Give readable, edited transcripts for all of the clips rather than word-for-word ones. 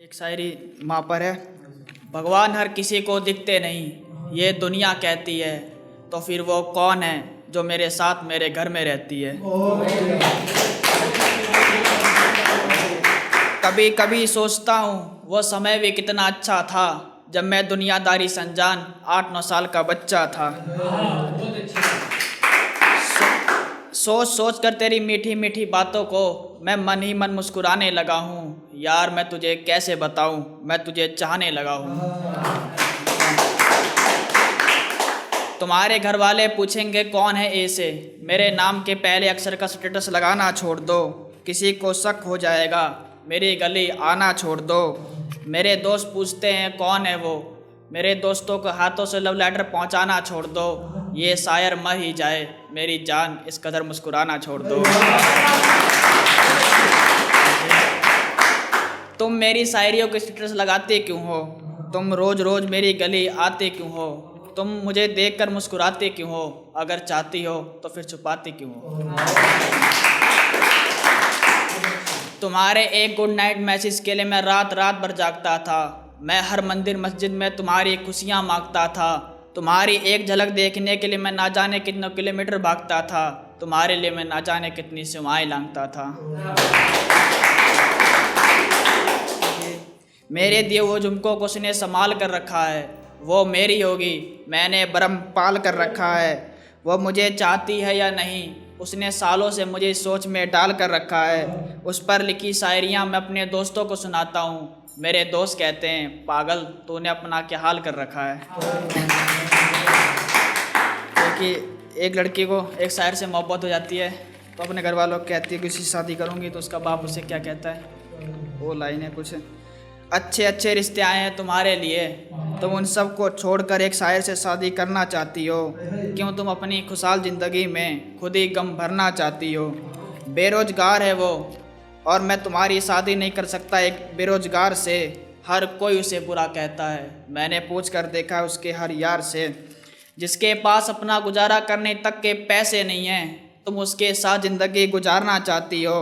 एक शायरी माँ पर है। भगवान हर किसी को दिखते नहीं ये दुनिया कहती है, तो फिर वो कौन है जो मेरे साथ मेरे घर में रहती है। कभी कभी सोचता हूँ वो समय भी कितना अच्छा था जब मैं दुनियादारी संजान 8-9 साल का बच्चा था। सोच सोच कर तेरी मीठी मीठी बातों को मैं मन ही मन मुस्कुराने लगा हूँ। यार मैं तुझे कैसे बताऊँ, मैं तुझे चाहने लगा हूँ। तुम्हारे घर वाले पूछेंगे कौन है ऐसे, मेरे नाम के पहले अक्षर का स्टेटस लगाना छोड़ दो। किसी को शक हो जाएगा मेरी गली आना छोड़ दो। मेरे दोस्त पूछते हैं कौन है वो, मेरे दोस्तों को हाथों से लव लेटर पहुंचाना छोड़ दो। ये शायर मर ही जाए मेरी जान इस कदर मुस्कुराना छोड़ दो। तुम मेरी शायरियों के स्टेटस लगाते क्यों हो, तुम रोज रोज मेरी गली आते क्यों हो, तुम मुझे देखकर मुस्कुराते क्यों हो, अगर चाहती हो तो फिर छुपाती क्यों हो। तुम्हारे एक गुड नाइट मैसेज के लिए मैं रात रात भर जागता था। मैं हर मंदिर मस्जिद में तुम्हारी खुशियाँ मांगता था। तुम्हारी एक झलक देखने के लिए मैं ना जाने कितने किलोमीटर भागता था। तुम्हारे लिए मैं ना जाने कितनी सीमाएं लांघता था। मेरे दिए हुए झुमकों को उसने संभाल कर रखा है, वो मेरी होगी मैंने बरम पाल कर रखा है। वो मुझे चाहती है या नहीं उसने सालों से मुझे सोच में डाल कर रखा है। उस पर लिखी शायरियाँ मैं अपने दोस्तों को सुनाता हूँ। मेरे दोस्त कहते हैं पागल तूने अपना क्या हाल कर रखा है। क्योंकि एक लड़की को एक शायर से मोहब्बत हो जाती है तो अपने घर वालों को कहती है कि उसकी शादी करूँगी, तो उसका बाप उसे क्या कहता है, वो लाइन है कुछ, अच्छे अच्छे रिश्ते आए हैं तुम्हारे लिए, तुम उन सब को छोड़कर एक शायर से शादी करना चाहती हो। क्यों तुम अपनी खुशहाल ज़िंदगी में खुद ही गम भरना चाहती हो। बेरोजगार है वो और मैं तुम्हारी शादी नहीं कर सकता एक बेरोजगार से। हर कोई उसे बुरा कहता है, मैंने पूछ कर देखा उसके हर यार से। जिसके पास अपना गुजारा करने तक के पैसे नहीं हैं, तुम उसके साथ ज़िंदगी गुजारना चाहती हो।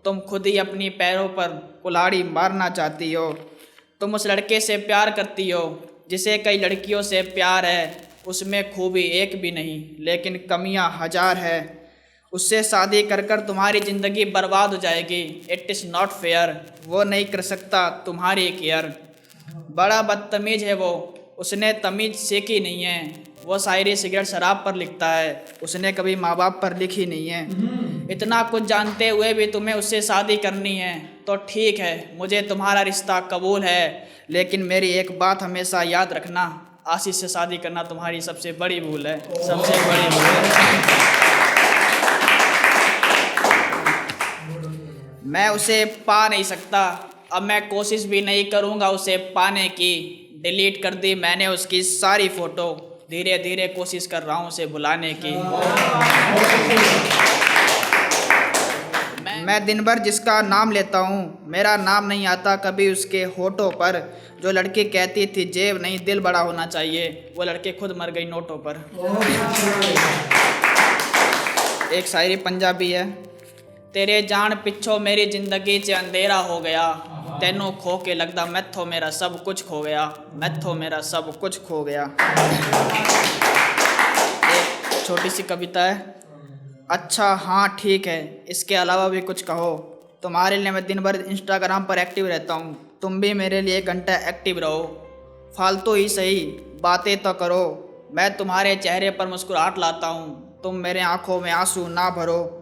तुम खुद ही अपनी पैरों पर कुल्हाड़ी मारना चाहती हो। तुम उस लड़के से प्यार करती हो जिसे कई लड़कियों से प्यार है, उसमें खूबी एक भी नहीं लेकिन कमियां हजार है। उससे शादी कर कर तुम्हारी ज़िंदगी बर्बाद हो जाएगी, इट इज़ नॉट फेयर, वो नहीं कर सकता तुम्हारी केयर। बड़ा बदतमीज है वो, उसने तमीज़ सीखी नहीं है। वो शायरी सिगरेट शराब पर लिखता है, उसने कभी माँ बाप पर लिखी नहीं है। इतना कुछ जानते हुए भी तुम्हें उससे शादी करनी है तो ठीक है, मुझे तुम्हारा रिश्ता कबूल है, लेकिन मेरी एक बात हमेशा याद रखना, आशीष से शादी करना तुम्हारी सबसे बड़ी भूल है, सबसे बड़ी भूल है। मैं उसे पा नहीं सकता, अब मैं कोशिश भी नहीं करूँगा उसे पाने की। डिलीट कर दी मैंने उसकी सारी फ़ोटो, धीरे धीरे कोशिश कर रहा हूँ उसे भुलाने की। मैं दिन भर जिसका नाम लेता हूँ मेरा नाम नहीं आता कभी उसके होठों पर। जो लड़की कहती थी जेब नहीं दिल बड़ा होना चाहिए, वो लड़के खुद मर गई नोटों पर। एक शायरी पंजाबी है। तेरे जान पिछो मेरी जिंदगी च अंधेरा हो गया, तेनों खो के लगदा मैथों मेरा सब कुछ खो गया, मैथों मेरा सब कुछ खो गया। एक छोटी सी कविता है। अच्छा हाँ ठीक है, इसके अलावा भी कुछ कहो। तुम्हारे लिए मैं दिन भर इंस्टाग्राम पर एक्टिव रहता हूँ, तुम भी मेरे लिए 1 घंटा एक्टिव रहो। फालतू ही सही बातें तो करो, मैं तुम्हारे चेहरे पर मुस्कुराहट लाता हूँ, तुम मेरे आँखों में आंसू ना भरो।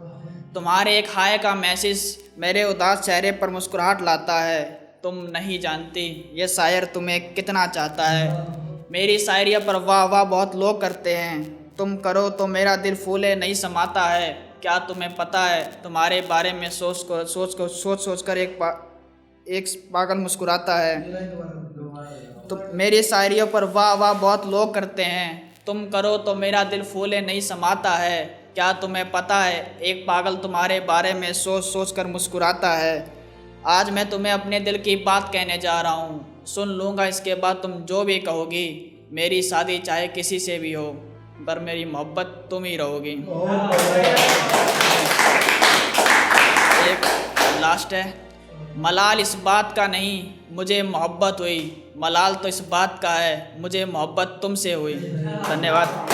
तुम्हारे एक हाय का मैसेज मेरे उदास चेहरे पर मुस्कुराहट लाता है। तुम नहीं जानती ये शायर तुम्हें कितना चाहता है। मेरी शायरियों पर वाह वाह बहुत लोग करते हैं, तुम करो तो मेरा दिल फूले नहीं समाता है। क्या तुम्हें पता है तुम्हारे बारे में सोच कर एक पागल मुस्कुराता है। तो मेरी शायरियों पर वाह वाह बहुत लोग करते हैं, तुम करो तो मेरा दिल फूले नहीं समाता है। क्या तुम्हें पता है एक पागल तुम्हारे बारे में सोच कर मुस्कुराता है। आज मैं तुम्हें अपने दिल की बात कहने जा रहा हूँ, सुन लूँगा इसके बाद तुम जो भी कहोगी। मेरी शादी चाहे किसी से भी हो, पर मेरी मोहब्बत तुम ही रहोगी। एक लास्ट है। मलाल इस बात का नहीं मुझे मोहब्बत हुई, मलाल तो इस बात का है मुझे मोहब्बत तुमसे हुई। धन्यवाद।